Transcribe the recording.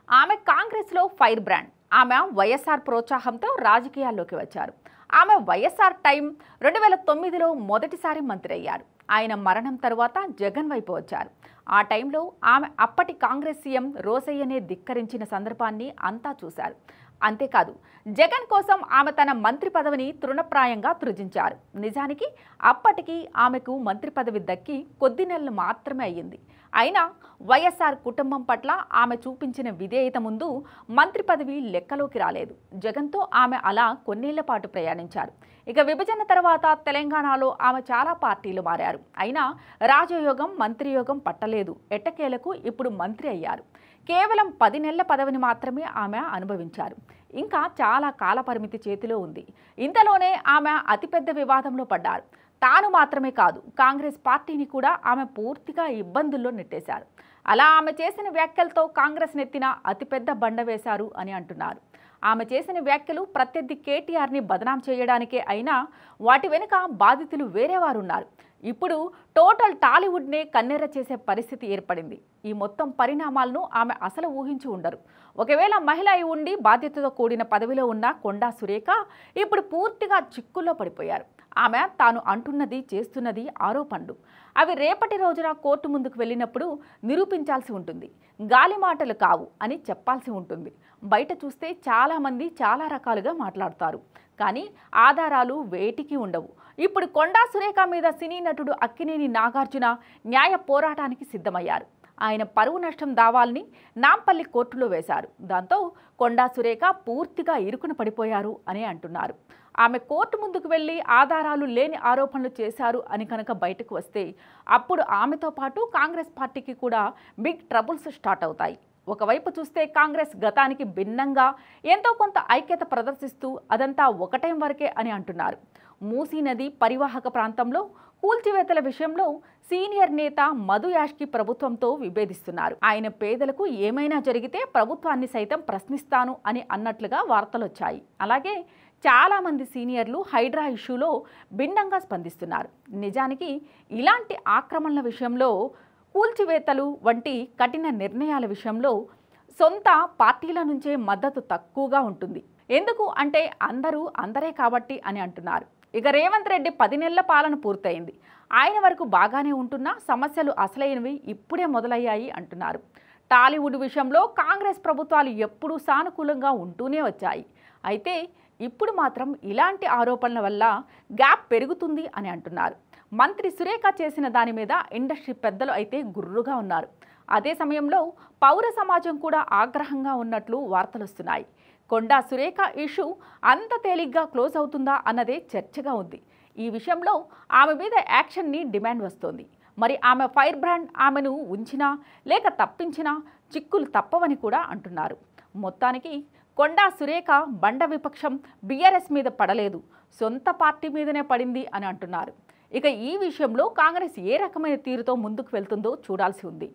ఆమె కాంగ్రెస్లో fire brand. ఆమె వైఎస్ఆర్ ప్రోత్సాహంతో రాజకీయాల్లోకి వచ్చారు. ఆమె వైఎస్ఆర్ టైం 2009లో మొదటిసారి మంత్రి అయ్యారు. ఆయన మరణం తరువాత జగన్ వైపు వచ్చారు. ఆ టైంలో ఆమె అప్పటి కాంగ్రెస్ సీఎం రోసయ్యనే ధిక్కరించిన సందర్భాన్ని అంతా చూశారు. అంతేకాదు, జగన్ కోసం ఆమె తన మంత్రి పదవిని తృణప్రాయంగా త్రుజించారు. నిజానికి అప్పటికి ఆమెకు మంత్రి పదవి దక్కి కొద్ది నెలలు మాత్రమే అయ్యింది. అయినా వైఎస్ఆర్ కుటుంబం పట్ల ఆమె చూపించిన విధేయత ముందు మంత్రి పదవి లెక్కలోకి రాలేదు. జగన్తో ఆమె అలా కొన్నేళ్ల పాటు ప్రయాణించారు. ఇక విభజన తర్వాత తెలంగాణలో ఆమె చాలా పార్టీలు మారారు. అయినా రాజయోగం మంత్రియోగం పట్టలేదు. ఎట్టకేలకు ఇప్పుడు మంత్రి అయ్యారు. కేవలం 10 నెలల పదవిని మాత్రమే ఆమె అనుభవించారు. ఇంకా చాలా కాలపరిమితి చేతిలో ఉంది. ఇంతలోనే ఆమె అతిపెద్ద వివాదంలో పడ్డారు. తాను మాత్రమే కాదు, కాంగ్రెస్ పార్టీని కూడా ఆమె పూర్తిగా ఇబ్బందుల్లో నెట్టేశారు. అలా ఆమె చేసిన వ్యాఖ్యలతో కాంగ్రెస్ నెత్తిన అతిపెద్ద బండ వేశారు అని అంటున్నారు. ఆమె చేసిన వ్యాఖ్యలు ప్రత్యర్థి కేటీఆర్ని బదనాం చేయడానికే అయినా వాటి వెనుక బాధితులు వేరేవారున్నారు. ఇప్పుడు టోటల్ టాలీవుడ్నే కన్నెర్ర చేసే పరిస్థితి ఏర్పడింది. ఈ మొత్తం పరిణామాలను ఆమె అసలు ఊహించి ఉండరు. ఒకవేళ మహిళ అయి ఉండి బాధ్యతతో కూడిన పదవిలో ఉన్న కొండా సురేఖ ఇప్పుడు పూర్తిగా చిక్కుల్లో పడిపోయారు. ఆమె తాను అంటున్నది చేస్తున్నది ఆరోపణలు. అవి రేపటి రోజున కోర్టు ముందుకు వెళ్ళినప్పుడు నిరూపించాల్సి ఉంటుంది. గాలి మాటలు కావు అని చెప్పాల్సి ఉంటుంది. బయట చూస్తే చాలామంది చాలా రకాలుగా మాట్లాడతారు, కానీ ఆధారాలు వేటికి ఉండవు. ఇప్పుడు కొండా సురేఖ మీద సినీ నటుడు అక్కినేని నాగార్జున న్యాయ పోరాటానికి సిద్ధమయ్యారు. ఆయన పరువు నష్టం దావాల్ని నాంపల్లి కోర్టులో వేశారు. దాంతో కొండా సురేఖ పూర్తిగా ఇరుకున పడిపోయారు అని అంటున్నారు. ఆమె కోర్టు ముందుకు వెళ్ళి ఆధారాలు లేని ఆరోపణలు చేశారు అని కనుక బయటకు వస్తే అప్పుడు ఆమెతో పాటు కాంగ్రెస్ పార్టీకి కూడా బిగ్ ట్రబుల్స్ స్టార్ట్ అవుతాయి. ఒకవైపు చూస్తే కాంగ్రెస్ గతానికి భిన్నంగా ఎంతో కొంత ఐక్యత ప్రదర్శిస్తూ అదంతా ఒకటైం వరకే అని అంటున్నారు. మూసీ నది పరివాహక ప్రాంతంలో కూల్చివేతల విషయంలో సీనియర్ నేత మధు యాష్కి ప్రభుత్వంతో విభేదిస్తున్నారు. ఆయన పేదలకు ఏమైనా జరిగితే ప్రభుత్వాన్ని సైతం ప్రశ్నిస్తాను అని అన్నట్లుగా వార్తలొచ్చాయి. అలాగే చాలామంది సీనియర్లు హైడ్రా ఇష్యూలో భిన్నంగా స్పందిస్తున్నారు. నిజానికి ఇలాంటి ఆక్రమణల విషయంలో, కూల్చివేతలు వంటి కఠిన నిర్ణయాల విషయంలో సొంత పార్టీల నుంచే మద్దతు తక్కువగా ఉంటుంది. ఎందుకు అంటే అందరే కాబట్టి అని అంటున్నారు. ఇక రేవంత్ రెడ్డి 10 నెలల పాలన పూర్తయింది. ఆయన వరకు బాగానే ఉంటున్నా సమస్యలు అసలైనవి ఇప్పుడే మొదలయ్యాయి అంటున్నారు. టాలీవుడ్ విషయంలో కాంగ్రెస్ ప్రభుత్వాలు ఎప్పుడూ సానుకూలంగా ఉంటూనే వచ్చాయి. అయితే ఇప్పుడు మాత్రం ఇలాంటి ఆరోపణల వల్ల గ్యాప్ పెరుగుతుంది అని అంటున్నారు. మంత్రి సురేఖ చేసిన దాని మీద ఇండస్ట్రీ పెద్దలు అయితే గుర్రుగా ఉన్నారు. అదే సమయంలో పౌర సమాజం కూడా ఆగ్రహంగా ఉన్నట్లు వార్తలొస్తున్నాయి. కొండా సురేఖ ఇష్యూ అంత తేలిగ్గా క్లోజ్ అవుతుందా అన్నదే చర్చగా ఉంది. ఈ విషయంలో ఆమె మీద యాక్షన్ని డిమాండ్ వస్తోంది. మరి ఆమె ఫైర్ బ్రాండ్ ఆమెను ఉంచినా లేక తప్పించినా చిక్కులు తప్పవని కూడా అంటున్నారు. మొత్తానికి కొండా సురేఖ బండ విపక్షం బీఆర్ఎస్ మీద పడలేదు, సొంత పార్టీ మీదనే పడింది అని అంటున్నారు. ఇక ఈ విషయంలో కాంగ్రెస్ ఏ రకమైన తీరుతో ముందుకు వెళ్తుందో చూడాల్సి ఉంది.